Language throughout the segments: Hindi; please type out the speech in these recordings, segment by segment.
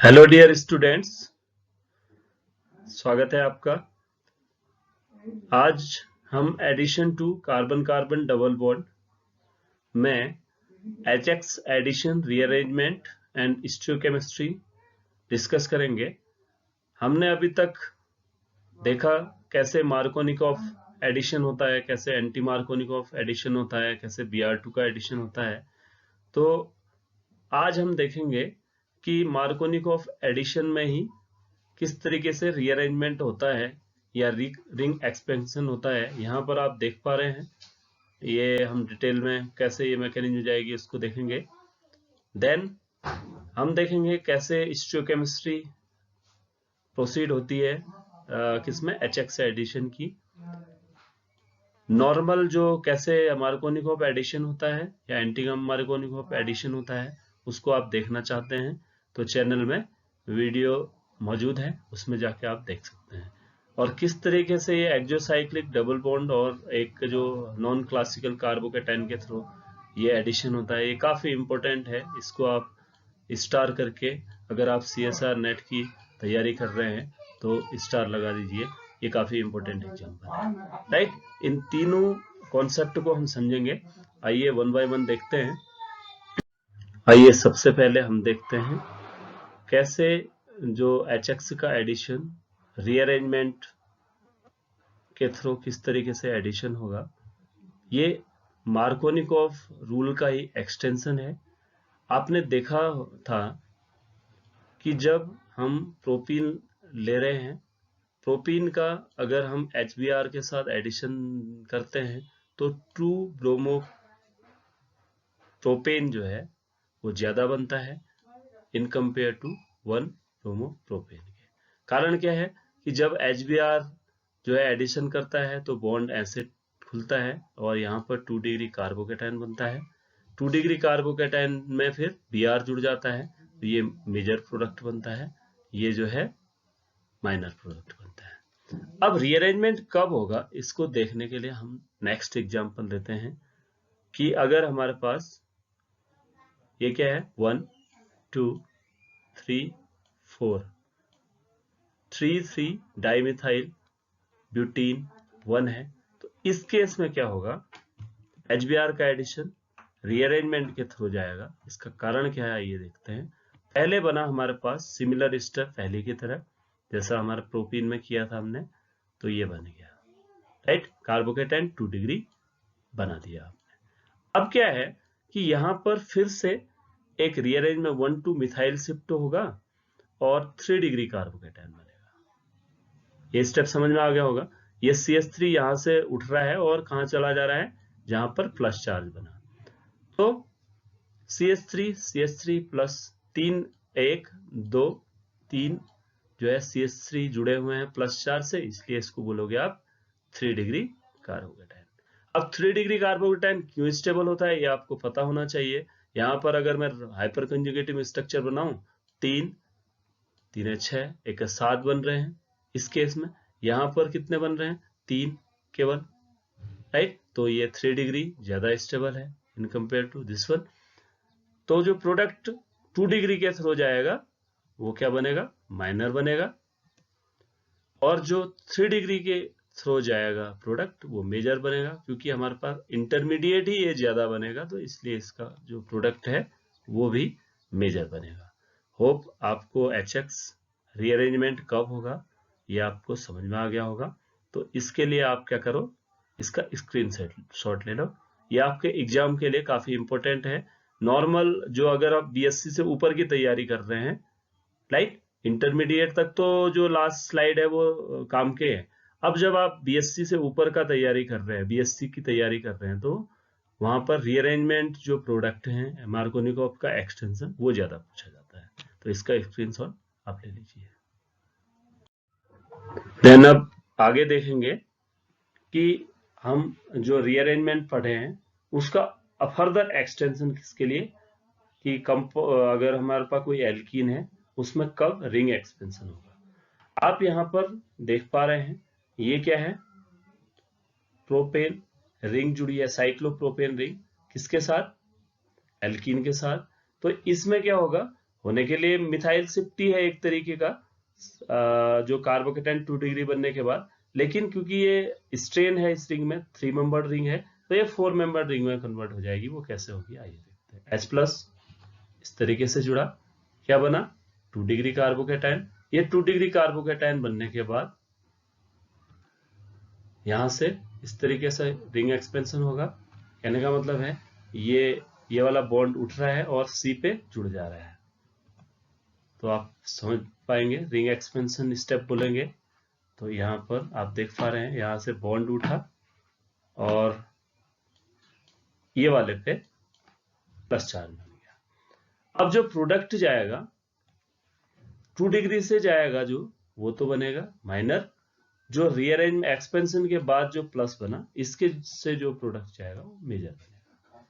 हेलो डियर स्टूडेंट्स, स्वागत है आपका। आज हम addition to carbon carbon double bond में HX addition, rearrangement and stereochemistry discuss करेंगे। हमने अभी तक देखा कैसे मार्कोनिकॉफ एडिशन होता है, कैसे एंटी मार्कोनिकॉफ एडिशन होता है, कैसे Br2 का एडिशन होता है। तो आज हम देखेंगे कि मार्कोनिकॉफ एडिशन में ही किस तरीके से रीअरेंजमेंट होता है या रिंग एक्सपेंशन होता है। यहाँ पर आप देख पा रहे हैं, ये हम डिटेल में कैसे ये मैकेनिज्म जाएगी उसको देखेंगे। देन हम देखेंगे कैसे स्टोइकोकेमिस्ट्री प्रोसीड होती है किसमें, HX एडिशन की। नॉर्मल जो कैसे मार्कोनिकॉफ एडिशन होता है या एंटी मार्कोनिकॉफ एडिशन होता है उसको आप देखना चाहते हैं तो चैनल में वीडियो मौजूद है, उसमें जाके आप देख सकते हैं। और किस तरीके से ये एक्सोसाइक्लिक डबल बॉन्ड और एक जो नॉन क्लासिकल कार्बोकेटाइन के थ्रू ये एडिशन होता है, ये काफी इंपॉर्टेंट है। इसको आप स्टार करके, अगर आप CSR नेट की तैयारी कर रहे हैं तो स्टार लगा दीजिए, ये काफी इंपॉर्टेंट एग्जाम्पल है, राइट। इन तीनों कॉन्सेप्ट को हम समझेंगे। आइए वन बाय वन देखते हैं। आइए सबसे पहले हम देखते हैं कैसे जो HX का एडिशन रीअरेंजमेंट के थ्रू किस तरीके से एडिशन होगा। ये मार्कोनिकॉफ रूल का ही एक्सटेंशन है। आपने देखा था कि जब हम प्रोपीन ले रहे हैं, प्रोपीन का अगर हम HBr के साथ एडिशन करते हैं तो 2 ब्रोमो प्रोपेन जो है वो ज्यादा बनता है in compare to 1 bromopropane के। कारण क्या है कि जब HBr जो है एडिशन करता है तो बॉन्ड ऐसे खुलता है और यहाँ पर 2 डिग्री कार्बोकेटाइन बनता है। 2 डिग्री कार्बोकेटाइन में फिर Br जुड़ जाता है तो ये मेजर प्रोडक्ट बनता है, ये जो है माइनर प्रोडक्ट बनता है। अब रीअरेंजमेंट कब होगा इसको देखने के लिए हम नेक्स्ट एग्जांपल लेते हैं कि अगर हमारे पास ये क्या है 1 2 3 4 3 डाइमिथाइल ब्यूटीन 1 है, तो इस केस में क्या होगा, HBr का एडिशन रीअरेंजमेंट के थ्रू जाएगा। इसका कारण क्या है ये देखते हैं। पहले बना हमारे पास सिमिलर स्टेप पहले की तरह, जैसा हमारे प्रोपीन में किया था हमने, तो ये बन गया, राइट। कार्बोकेटाइन 2 डिग्री बना दिया आपने। अब क्या है कि यहां पर फिर से एक रीअरेंज में 1 2 मिथाइल शिफ्ट होगा और 3 डिग्री कार्बोकेटाइन बनेगा। ये स्टेप समझ में आ गया होगा। ये CH3 यहां से उठ रहा है और कहां चला जा रहा है, जहां पर प्लस चार्ज बना, तो CH3 प्लस 3 1 2 3 जो है CH3 जुड़े हुए हैं प्लस चार्ज से, इसलिए इसको बोलोगे आप 3 डिग्री कार्बोकेटाइन। अब 3 डिग्री कार्बोकेटाइन क्यों स्टेबल होता है ये आपको पता होना चाहिए। यहां पर अगर मैं हाइपर कंजुगेटिव स्ट्रक्चर बनाऊं, 3 3 6 1 7 बन रहे हैं। इस केस में यहां पर कितने बन रहे हैं, 3 केवल, राइट। तो ये 3 डिग्री ज्यादा स्टेबल है in compare to this one. तो जो प्रोडक्ट 2 डिग्री के थ्रू जाएगा वो क्या बनेगा, माइनर बनेगा, और जो 3 डिग्री के थ्रू जाएगा प्रोडक्ट वो मेजर बनेगा, क्योंकि हमारे पास इंटरमीडिएट ही ये ज्यादा बनेगा, तो इसलिए इसका जो प्रोडक्ट है वो भी मेजर बनेगा। होप आपको HX रीअरेंजमेंट कब होगा ये आपको समझ में आ गया होगा। तो इसके लिए आप क्या करो, इसका स्क्रीनशॉट ले लो, ये आपके एग्जाम के लिए काफी इंपॉर्टेंट है। नॉर्मल जो अगर आप BSc से ऊपर की तैयारी कर रहे हैं, राइट, इंटरमीडिएट तक तो जो लास्ट स्लाइड है वो काम के है। अब जब आप BSc से ऊपर का तैयारी कर रहे हैं, BSc की तैयारी कर रहे हैं, तो वहां पर रीअरेंजमेंट जो प्रोडक्ट है मार्कोनिकॉफ का एक्सटेंशन वो ज्यादा पूछा जाता है, तो इसका स्क्रीनशॉट आप ले लीजिए। देन अब आगे देखेंगे कि हम जो रीअरेंजमेंट पढ़े हैं उसका फर्दर एक्सटेंशन किसके लिए, कि अगर हमारे पास कोई एल्कीन है उसमें कब रिंग एक्सपेंशन होगा। आप यहां पर देख पा रहे हैं ये क्या है, प्रोपेन रिंग जुड़ी है, साइक्लोप्रोपेन रिंग किसके साथ, एल्कीन के साथ। तो इसमें क्या होगा, होने के लिए मिथाइल शिफ्ट ही है एक तरीके का, जो कार्बोकेटायन 2 डिग्री बनने के बाद, लेकिन क्योंकि ये स्ट्रेन है इस रिंग में, 3 मेंबर्ड रिंग है, तो ये 4 मेंबर्ड रिंग में कन्वर्ट हो जाएगी। वो कैसे होगी आइए देखते हैं। H+ इस तरीके से जुड़ा, क्या बना 2 डिग्री कार्बोकेटायन। ये 2 डिग्री कार्बोकेटायन बनने के बाद यहां से इस तरीके से रिंग एक्सपेंशन होगा। कहने का मतलब है ये वाला बॉन्ड उठ रहा है और C पे जुड़ जा रहा है, तो आप समझ पाएंगे रिंग एक्सपेंशन स्टेप बोलेंगे। तो यहाँ पर आप देख पा रहे हैं, यहां से बॉन्ड उठा और ये वाले पे प्लस चार्ज बन गया। अब जो प्रोडक्ट जाएगा 2 डिग्री से जाएगा जो, वो तो बनेगा माइनर, जो रीअरेंज एक्सपेंशन के बाद जो प्लस बना इसके से जो प्रोडक्ट जाएगा वो मेजर बनेगा।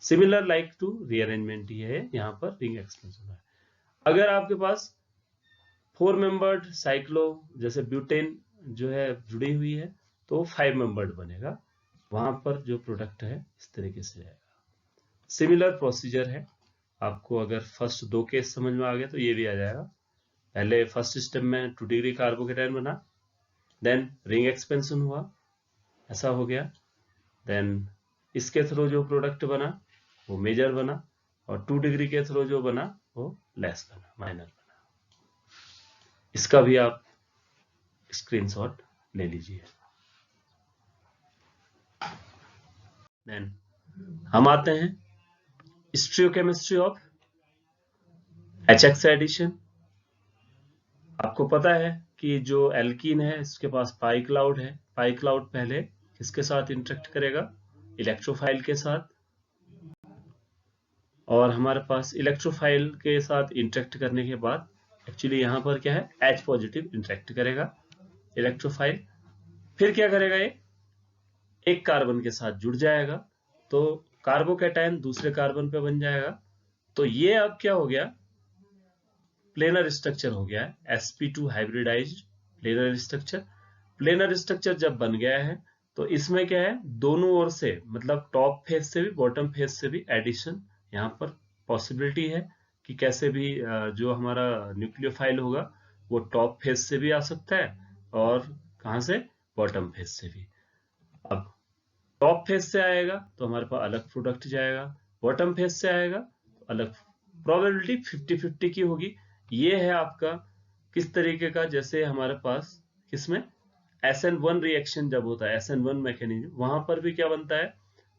सिमिलर लाइक टू रीअरेंजमेंट ही है, यहाँ पर रिंग एक्सपेंशन है। अगर आपके पास 4 मेंबर्ड साइक्लो जैसे ब्यूटेन जो है जुड़ी हुई है, तो 5 मेंबर्ड बनेगा, वहां पर जो प्रोडक्ट है इस तरीके से जाएगा। सिमिलर प्रोसीजर है। आपको अगर फर्स्ट 2 केस समझ में आ गया तो ये भी आ जाएगा। पहले फर्स्ट स्टेप में 2 डिग्री कार्बोकेटायन बना, देन रिंग एक्सपेंशन हुआ, ऐसा हो गया, देन इसके थ्रू जो प्रोडक्ट बना वो मेजर बना, और 2 डिग्री के थ्रू जो बना वो लेस बना, माइनर बना। इसका भी आप स्क्रीनशॉट ले लीजिए। देन हम आते हैं स्टीरियोकेमिस्ट्री ऑफ HX एडिशन। आपको पता है कि जो एल्कीन है इसके पास पाई क्लाउड है। पाई क्लाउड पहले किसके साथ इंटरेक्ट करेगा, इलेक्ट्रोफाइल के साथ, और हमारे पास इलेक्ट्रोफाइल के साथ इंटरेक्ट करने के बाद एक्चुअली यहाँ पर क्या है, H पॉजिटिव इंटरेक्ट करेगा इलेक्ट्रोफाइल, फिर क्या करेगा, ये एक कार्बन के साथ जुड़ जाएगा, तो कार्बोकैटायन दूसरे कार्बन पे बन जाएगा। तो ये अब क्या हो गया, प्लेनर स्ट्रक्चर हो गया है, sp2 hybridized planar structure. Planar structure जब बन गया है तो इसमें क्या है, दोनों ओर से मतलब टॉप फेस से भी बॉटम फेस से भी एडिशन यहाँ पर पॉसिबिलिटी है कि कैसे भी जो हमारा न्यूक्लियोफाइल होगा वो टॉप फेस से भी आ सकता है और कहां से, बॉटम फेस से भी। अब टॉप फेस से आएगा तो हमारे पास अलग प्रोडक्ट जाएगा, बॉटम फेस से आएगा तो अलग। प्रोबेबिलिटी 50-50 की होगी। ये है आपका किस तरीके का, जैसे हमारे पास किसमें SN1 रिएक्शन जब होता है, SN1 मैकेनिज्म, वहां पर भी क्या बनता है,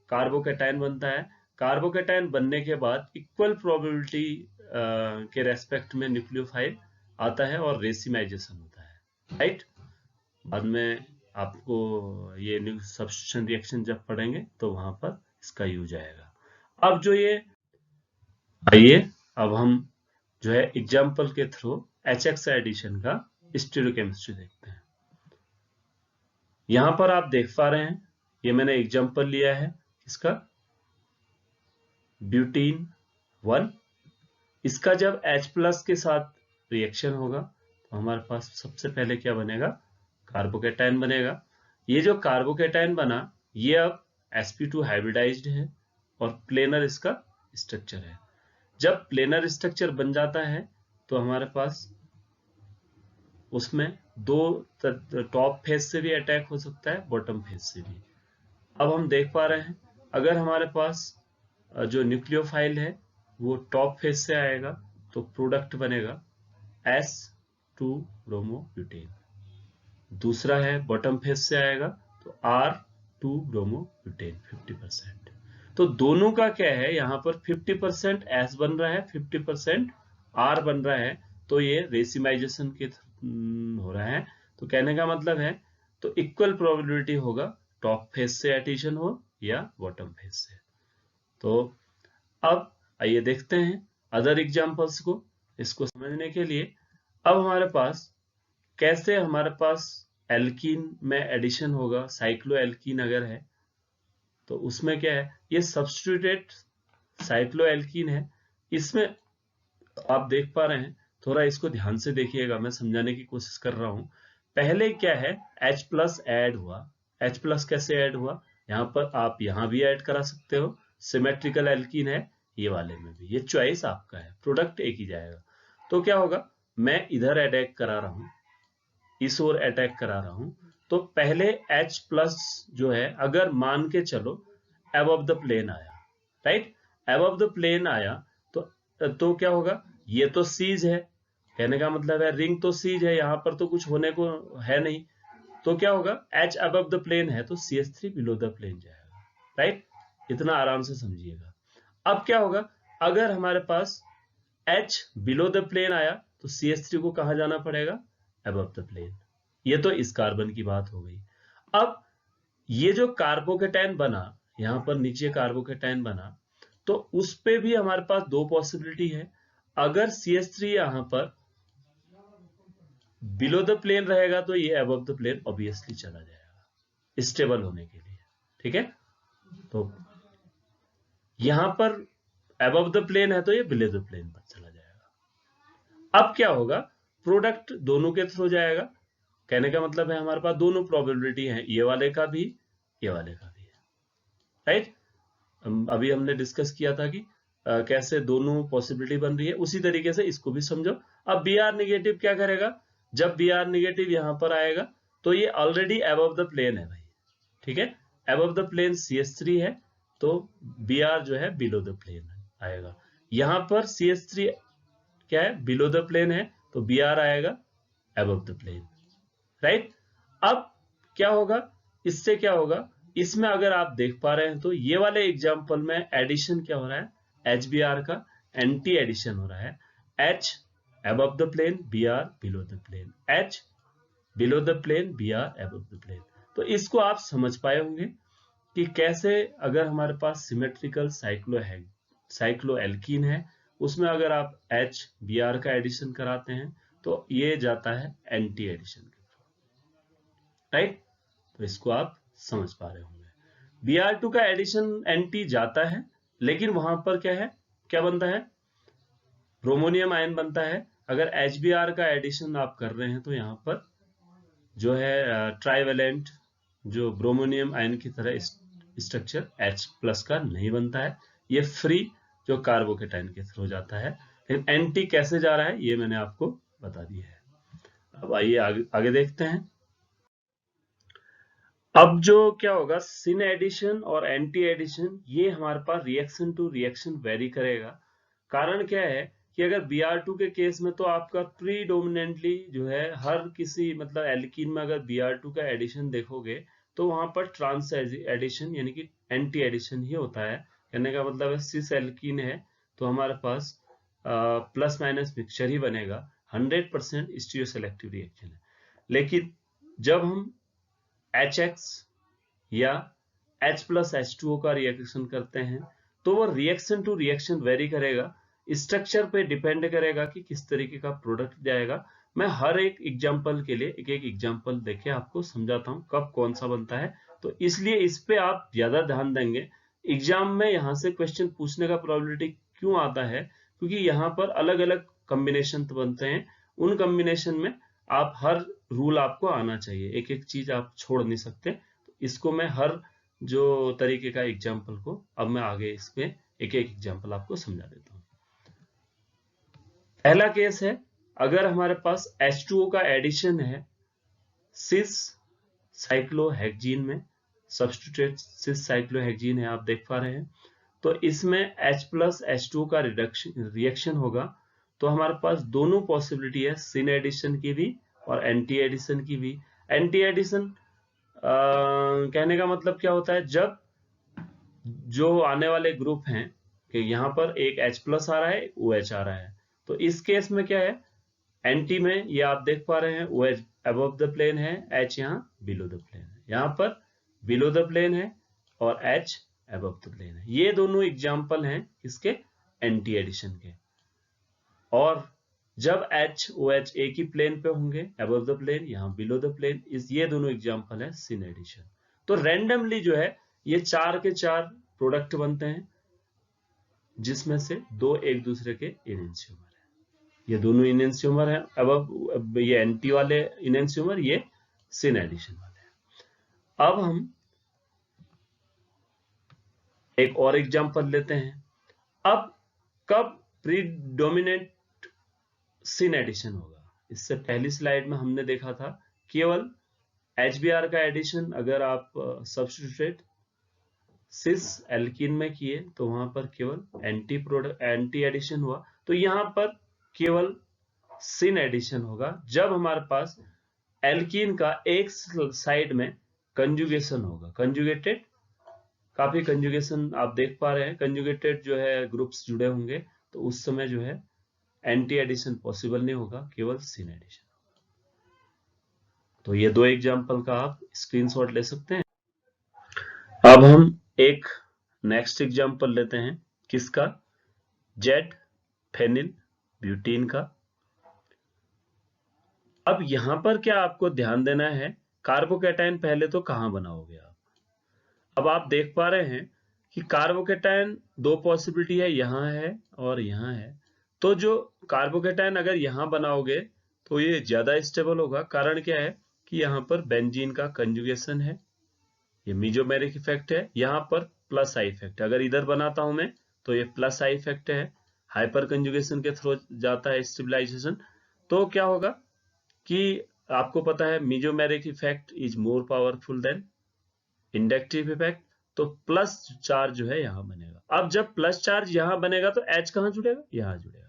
कार्बोकैटायन बनता है। कार्बोकैटायन बनने के बाद इक्वल प्रोबेबिलिटी के रेस्पेक्ट में न्यूक्लियोफाइल आता है और रेसिमाइजेशन होता है, राइट। बाद में आपको ये सब्स्टिट्यूशन रिएक्शन जब पढ़ेंगे तो वहां पर इसका यूज आएगा। अब जो ये आइए अब हम जो है एग्जाम्पल के थ्रू HX एडिशन का स्टीरियोकेमिस्ट्री देखते हैं। यहां पर आप देख पा रहे हैं, ये मैंने एग्जाम्पल लिया है इसका ब्यूटीन 1। इसका जब H+ के साथ रिएक्शन होगा तो हमारे पास सबसे पहले क्या बनेगा, कार्बोकैटायन बनेगा। ये जो कार्बोकैटायन बना ये अब sp2 हाइब्रिडाइज्ड है और प्लेनर इसका स्ट्रक्चर है। जब प्लेनर स्ट्रक्चर बन जाता है तो हमारे पास उसमें दो टॉप फेस से भी अटैक हो सकता है, बॉटम फेस से भी। अब हम देख पा रहे हैं अगर हमारे पास जो न्यूक्लियोफाइल है वो टॉप फेस से आएगा तो प्रोडक्ट बनेगा S2 ब्रोमोब्यूटेन। दूसरा है बॉटम फेस से आएगा तो R2 ब्रोमोब्यूटेन 50%। तो दोनों का क्या है, यहाँ पर 50% S बन रहा है, 50% R बन रहा है, तो ये रेसिमाइजेशन के हो रहा है। तो कहने का मतलब है तो इक्वल प्रोबेबिलिटी होगा टॉप फेस से एडिशन हो या बॉटम फेस से। तो अब आइए देखते हैं अदर एग्जांपल्स को। इसको समझने के लिए अब हमारे पास कैसे हमारे पास एल्कीन में एडिशन होगा, साइक्लो एल्कीन अगर है तो उसमें क्या है, ये सब्स्टिट्यूटेड साइक्लो एल्कीन है। इसमें आप देख पा रहे हैं, थोड़ा इसको ध्यान से देखिएगा, मैं समझाने की कोशिश कर रहा हूं। पहले क्या है, H+ ऐड हुआ। H+ कैसे ऐड हुआ, यहां पर आप यहां भी ऐड करा सकते हो, सिमेट्रिकल एल्कीन है, ये वाले में भी, ये चॉइस आपका है, प्रोडक्ट एक ही जाएगा। तो क्या होगा, मैं इधर अटैक करा रहा हूं, इस ओर अटैक करा रहा हूं, तो पहले H प्लस जो है, अगर मान के चलो अबव द प्लेन आया, राइट, अबव द प्लेन आया, तो क्या होगा, ये तो सीज है, कहने का मतलब है रिंग तो सीज है, यहां पर तो कुछ होने को है नहीं, तो क्या होगा, H अबव द प्लेन है तो CH3 बिलो द प्लेन जाएगा, राइट, इतना आराम से समझिएगा। अब क्या होगा, अगर हमारे पास H बिलो द प्लेन आया तो CH3 को कहां जाना पड़ेगा, अबव द प्लेन। ये तो इस कार्बन की बात हो गई। अब ये जो कार्बोकेटाइन बना, यहां पर नीचे कार्बोकेटाइन बना, तो उस पे भी हमारे पास दो पॉसिबिलिटी है। अगर CH3 यहां पर बिलो द प्लेन रहेगा तो ये अबव द प्लेन ऑब्वियसली चला जाएगा स्टेबल होने के लिए, ठीक है। तो यहां पर अबव द प्लेन है तो ये बिलो द प्लेन पर चला जाएगा। अब क्या होगा, प्रोडक्ट दोनों के थ्रू जाएगा, कहने का मतलब है हमारे पास दोनों प्रोबेबिलिटी है, ये वाले का भी, ये वाले का भी है, राइट। अभी हमने डिस्कस किया था कि कैसे दोनों पॉसिबिलिटी बन रही है, उसी तरीके से इसको भी समझो। अब Br नेगेटिव क्या करेगा, जब Br नेगेटिव यहां पर आएगा तो ये ऑलरेडी अबव द प्लेन है भाई, ठीक है, अबव द प्लेन CH3 है, तो Br जो है बिलो द प्लेन आएगा। यहां पर CH3 क्या है, बिलो द प्लेन है, तो Br आएगा अबव द प्लेन, राइट। अब क्या होगा, इससे क्या होगा, इसमें अगर आप देख पा रहे हैं तो ये वाले एग्जांपल में एडिशन क्या हो रहा है, HBr का एंटी एडिशन हो रहा है, H above the plane, Br below the plane, H below the plane, Br above the plane। तो इसको आप समझ पाए होंगे कि कैसे अगर हमारे पास सिमेट्रिकल साइक्लो एल्कीन है, उसमें अगर आप H Br का एडिशन कराते हैं तो ये जाता है एंटी एडिशन के थ्रू, राइट। तो इसको आप समझ पा रहे होंगे। Br2 का एडिशन एंटी जाता है, लेकिन वहां पर क्या है, क्या बनता है, ब्रोमोनियम आयन बनता है। अगर HBr का एडिशन आप कर रहे हैं तो यहाँ पर जो है ट्राइवेलेंट जो ब्रोमोनियम आयन की तरह स्ट्रक्चर H प्लस का नहीं बनता है, ये फ्री जो कार्बोकेटाइन के थ्रू जाता है। लेकिन एंटी कैसे जा रहा है ये मैंने आपको बता दिया है। अब आइए आगे देखते हैं। अब जो क्या होगा, सिन एडिशन और एंटी एडिशन, ये हमारे पास रिएक्शन टू रिएक्शन वेरी करेगा। कारण क्या है कि अगर Br2 के केस में तो आपका प्रीडोमिनेंटली जो है हर किसी मतलब एल्कीन में अगर Br2 का एडिशन देखोगे तो वहां पर ट्रांस एडिशन यानी कि एंटी एडिशन ही होता है। कहने का मतलब है सिस एल्कीन है तो हमारे पास प्लस माइनस मिक्सचर ही बनेगा, 100% स्टीरियो सेलेक्टिव रिएक्शन है। लेकिन जब हम HX या H प्लस H2O का रिएक्शन करते हैं तो वो रिएक्शन टू रिएक्शन वेरी करेगा, स्ट्रक्चर पे डिपेंड करेगा कि किस तरीके का प्रोडक्ट जाएगा। मैं हर एक एग्जांपल के लिए एक एक एग्जांपल देके आपको समझाता हूँ कब कौन सा बनता है, तो इसलिए इस पे आप ज्यादा ध्यान देंगे। एग्जाम में यहाँ से क्वेश्चन पूछने का प्रोबेबिलिटी क्यों आता है, क्योंकि यहाँ पर अलग अलग कॉम्बिनेशन बनते हैं, उन कॉम्बिनेशन में आप हर रूल आपको आना चाहिए, एक एक चीज आप छोड़ नहीं सकते। तो इसको मैं हर जो तरीके का एग्जांपल को अब मैं आगे इसमें एक एक एग्जांपल आपको समझा देता हूँ। पहला केस है, अगर हमारे पास H2O का एडिशन है सिस साइक्लोहेक्जीन में, सब्स्टिट्यूट सिस साइक्लोहेक्जीन है आप देख पा रहे हैं, तो इसमें H प्लस H2O का रिएक्शन होगा। तो हमारे पास दोनों पॉसिबिलिटी है, सिन एडिशन की भी और एंटी एडिशन की भी। एंटी एडिशन कहने का मतलब क्या होता है, जब जो आने वाले ग्रुप हैं कि यहाँ पर एक H प्लस आ रहा है, OH आ रहा है, तो इस केस में क्या है, एंटी में ये आप देख पा रहे हैं OH अबव द प्लेन है, H यहाँ बिलो द प्लेन है, यहाँ पर बिलो द प्लेन है और H अबव द प्लेन है। ये दोनों एग्जाम्पल हैं इसके एंटी एडिशन के। और जब H OH एक ही प्लेन पे होंगे, अबव द प्लेन, यहाँ बिलो द प्लेन, ये दोनों एग्जाम्पल है सिन एडिशन। तो रैंडमली जो है ये 4 के 4 प्रोडक्ट बनते हैं, जिसमें से 2 एक दूसरे के इनेंशियोमर है। ये दोनों इनेंशियोमर है, अब ये एंटी वाले इनेंशियोमर, ये सिन एडिशन वाले हैं। अब हम एक और एग्जाम्पल लेते हैं। अब कब प्रीडोमिनेंट सिन एडिशन होगा? इससे पहली स्लाइड में हमने देखा था केवल HBr का एडिशन अगर आप सब्स्टिट्यूट सिस एल्कीन में किए तो वहां पर केवल एंटी एडिशन हुआ। तो यहां पर केवल सिन एडिशन होगा जब हमारे पास एल्कीन का एक साइड में कंजुगेशन होगा। कंजुगेटेड, काफी कंजुगेशन आप देख पा रहे हैं, कंजुगेटेड जो है ग्रुप्स जुड़े होंगे, तो उस समय जो है एंटी एडिशन पॉसिबल नहीं होगा, केवल सिन एडिशन। तो ये दो एग्जांपल का आप स्क्रीनशॉट ले सकते हैं। अब हम एक नेक्स्ट एग्जांपल लेते हैं, किसका? जेड फेनिल ब्यूटीन का। अब यहां पर क्या आपको ध्यान देना है, कार्बोकैटायन पहले तो कहां बनाओगे आप? अब आप देख पा रहे हैं कि कार्बोकैटायन दो पॉसिबिलिटी है, यहां है और यहां है। तो जो कार्बोकैटायन अगर यहां बनाओगे तो ये ज्यादा स्टेबल होगा। कारण क्या है कि यहां पर बेंजीन का कंजुगेशन है, ये मीजोमेरिक इफेक्ट है, यहां पर प्लस आई इफेक्ट है। अगर इधर बनाता हूं मैं तो ये प्लस आई इफेक्ट है, हाइपर कंजुगेशन के थ्रू जाता है स्टेबलाइजेशन। तो क्या होगा कि आपको पता है mesomeric effect is more powerful than inductive effect, तो प्लस चार्ज जो है यहां बनेगा। अब जब प्लस चार्ज यहां बनेगा तो H कहां जुड़ेगा? यहां जुड़ेगा।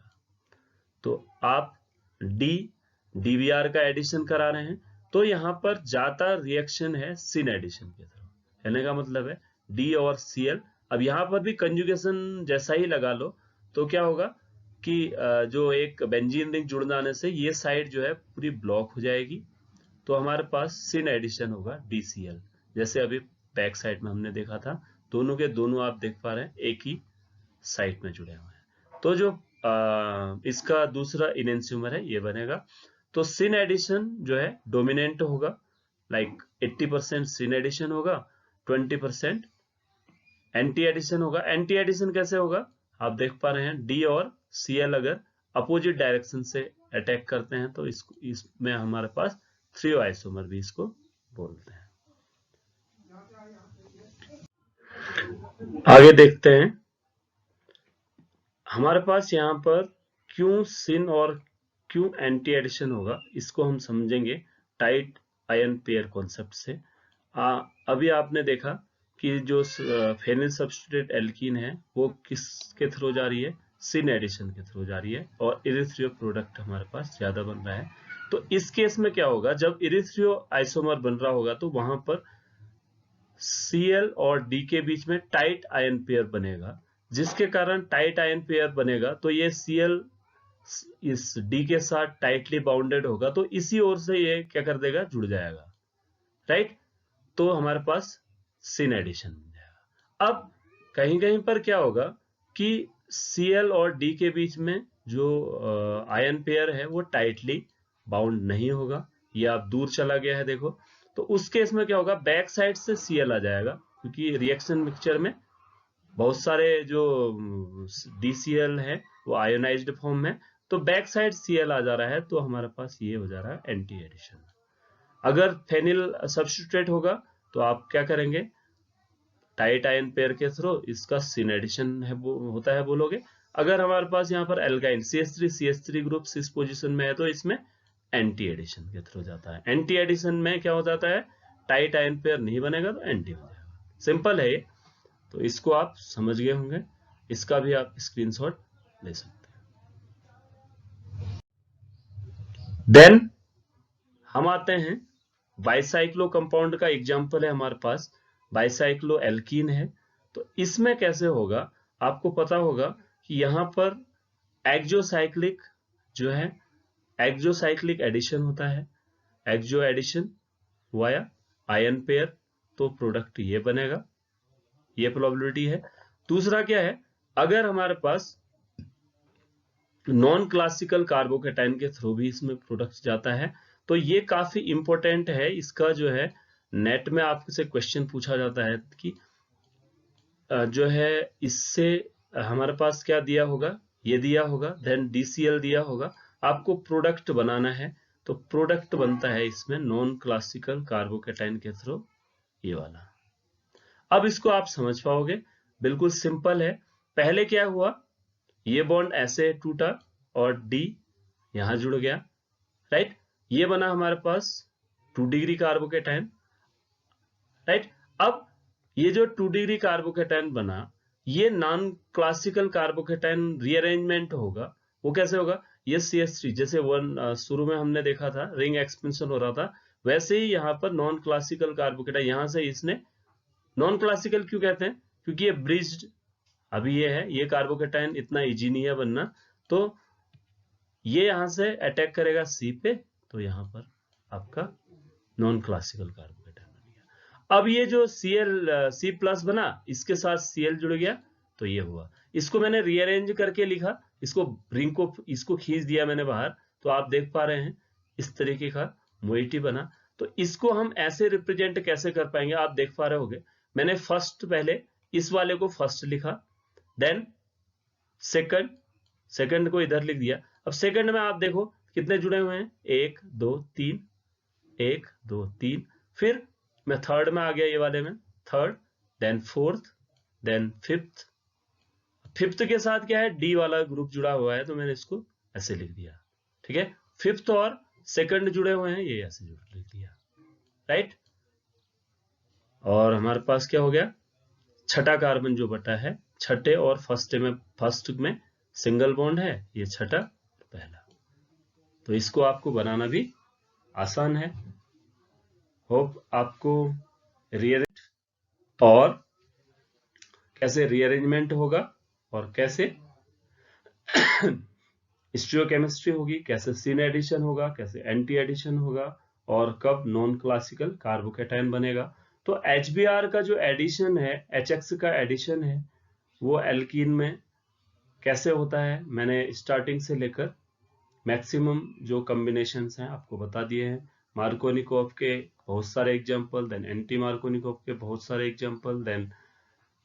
तो आप डीबीआर का एडिशन करा रहे हैं तो यहां पर जाता रिएक्शन है सिन एडिशन के थ्रू। कहने का मतलब है डी और Cl। अब यहां पर भी कंजुगेशन जैसा ही लगा लो तो क्या होगा कि जो एक बेंजीन रिंग जुड़ जाने से ये साइड जो है पूरी ब्लॉक हो जाएगी, तो हमारे पास सिन एडिशन होगा DCl। जैसे अभी बैक साइड में हमने देखा था, दोनों के दोनों आप देख पा रहे हैं एक ही साइड में जुड़े हुए हैं। तो जो इसका दूसरा इनेंशियोमर है ये बनेगा। तो सिन एडिशन जो है डोमिनेंट होगा, लाइक 80% सिन एडिशन होगा, 20% एंटी एडिशन होगा। एंटी एडिशन कैसे होगा? आप देख पा रहे हैं डी और Cl अगर अपोजिट डायरेक्शन से अटैक करते हैं तो इसमें हमारे पास थ्रियो आइसोमर भी इसको बोलते हैं। आगे देखते हैं, हमारे पास यहाँ पर क्यों सिन और क्यों एंटी एडिशन होगा, इसको हम समझेंगे टाइट आयन पेयर कॉन्सेप्ट से। अभी आपने देखा कि जो फेनिल सब्स्टिट्यूट एल्कीन है वो किसके थ्रू जा रही है? सिन एडिशन के थ्रू जा रही है, और इरिथ्रियो प्रोडक्ट हमारे पास ज्यादा बन रहा है। तो इस केस में क्या होगा, जब इरिथ्रियो आइसोमर बन रहा होगा तो वहां पर Cl और D के बीच में टाइट आयन पेयर बनेगा, जिसके कारण टाइट आयन पेयर बनेगा तो ये Cl इस D के साथ टाइटली बाउंडेड होगा, तो इसी ओर से ये क्या कर देगा? जुड़ जाएगा, राइट? तो हमारे पास सिन एडिशन बन जाएगा। अब कहीं कहीं पर क्या होगा कि Cl और D के बीच में जो आयन पेयर है वो टाइटली बाउंड नहीं होगा, ये आप दूर चला गया है देखो। तो उस केस में क्या होगा, बैक साइड से Cl आ जाएगा, क्योंकि रिएक्शन मिक्सचर में बहुत सारे जो DCl है वो आयोनाइज्ड फॉर्म में, तो बैक साइड Cl आ जा रहा है, तो हमारे पास ये हो जा रहा है एंटी एडिशन। अगर फेनिल सब्स्टिट्यूट होगा तो आप क्या करेंगे? टाइट आयन पेयर के थ्रू इसका सिन एडिशन है वो होता है बोलोगे। अगर हमारे पास यहाँ पर एल्काइन CH3 ग्रुप इस पोजीशन में है तो इसमें एंटी एडिशन के थ्रू जाता है। एंटी एडिशन में क्या हो जाता है? टाइट आयन पेयर नहीं बनेगा तो एंटी हो जाएगा। सिंपल है ये, तो इसको आप समझ गए होंगे, इसका भी आप स्क्रीनशॉट ले सकते हैं। देन हम आते हैं बाइसाइक्लो कंपाउंड का एग्जांपल है हमारे पास, बाइसाइक्लो एल्कीन है। तो इसमें कैसे होगा, आपको पता होगा कि यहां पर एक्सोसाइक्लिक जो है, एक्सोसाइक्लिक एडिशन होता है, एक्सो एडिशन वाया आयन पेयर, तो प्रोडक्ट ये बनेगा, ये प्रोबेबिलिटी है। दूसरा क्या है, अगर हमारे पास नॉन क्लासिकल कार्बोकैटायन के थ्रू भी इसमें प्रोडक्ट जाता है, तो ये काफी इंपॉर्टेंट है। इसका जो है नेट में आपसे क्वेश्चन पूछा जाता है कि जो है इससे हमारे पास क्या दिया होगा, ये दिया होगा, देन DCl दिया होगा, आपको प्रोडक्ट बनाना है, तो प्रोडक्ट बनता है इसमें नॉन क्लासिकल कार्बोकैटायन के थ्रू, ये वाला। अब इसको आप समझ पाओगे, बिल्कुल सिंपल है। पहले क्या हुआ ये बॉन्ड ऐसे टूटा और डी यहां जुड़ गया, राइट। ये बना हमारे पास 2 डिग्री कार्बोकेटाइन, राइट। अब ये जो 2 डिग्री कार्बोकेटाइन बना, ये नॉन क्लासिकल कार्बोकेटाइन रीअरेंजमेंट होगा। वो कैसे होगा, ये CH3 जैसे शुरू में हमने देखा था रिंग एक्सपेंशन हो रहा था, वैसे ही यहाँ पर नॉन क्लासिकल कार्बोकेटाइन, यहां से इसने नॉन क्लासिकल क्यों कहते हैं, क्योंकि ये ब्रिज्ड अभी ये है, ये कार्बोकेटाइन इतना इजी नहीं है बनना, तो ये यहां से अटैक करेगा C पे, तो यहां पर आपका नॉन क्लासिकल कार्बोकेटाइन बन गया। अब ये जो C+ बना, इसके साथ Cl जुड़ गया, तो ये हुआ। इसको मैंने रीअरेंज करके लिखा, इसको रिंग को इसको खींच दिया मैंने बाहर, तो आप देख पा रहे हैं इस तरीके का मोइटी बना। तो इसको हम ऐसे रिप्रेजेंट कैसे कर पाएंगे, आप देख पा रहे होगे, मैंने फर्स्ट पहले इस वाले को फर्स्ट लिखा, देन सेकंड को इधर लिख दिया। अब सेकंड में आप देखो कितने जुड़े हुए हैं, 1 2 3, 1 2 3, फिर मैं थर्ड में आ गया, ये वाले में third, then fourth, then fifth. Fifth के साथ क्या है, डी वाला ग्रुप जुड़ा हुआ है, तो मैंने इसको ऐसे लिख दिया, ठीक है। फिफ्थ और सेकंड जुड़े हुए हैं, ये ऐसे लिख दिया, राइट। और हमारे पास क्या हो गया, छठा कार्बन जो बटा है, छठे और फर्स्ट में सिंगल बॉन्ड है, ये छठा पहला। तो इसको आपको बनाना भी आसान है। होप आपको और कैसे रीअरेंजमेंट होगा और कैसे स्टीरियोकेमिस्ट्री होगी, कैसे सीन एडिशन होगा, कैसे एंटी एडिशन होगा, और कब नॉन क्लासिकल कार्बोकेटाइन बनेगा। तो HBr का जो एडिशन है, HX का एडिशन है, वो एल्कीन में कैसे होता है, मैंने स्टार्टिंग से लेकर मैक्सिमम जो कॉम्बिनेशंस हैं आपको बता दिए हैं। मार्कोनिकोव के बहुत सारे एग्जांपल, देन एंटी मार्कोनिकोव के बहुत सारे एग्जांपल, देन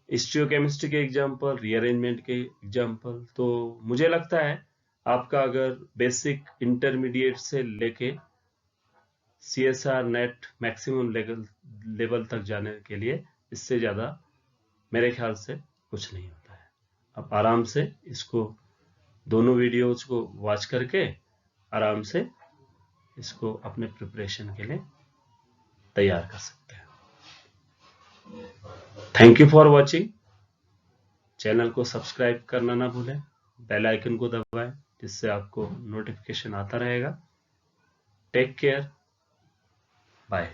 स्टीरियोकेमिस्ट्री के एग्जांपल, रीअरेंजमेंट के एग्जांपल। तो मुझे लगता है आपका अगर बेसिक इंटरमीडिएट से लेके CSR नेट मैक्सिमम लेवल तक जाने के लिए इससे ज़्यादा मेरे ख्याल से कुछ नहीं होता है। आप आराम से इसको दोनों वीडियोज को वॉच करके आराम से इसको अपने प्रिपरेशन के लिए तैयार कर सकते हैं। Thank you for watching. Channel को सब्सक्राइब करना ना भूलें, बेल आइकन को दबाएं, जिससे आपको नोटिफिकेशन आता रहेगा। Take care, bye.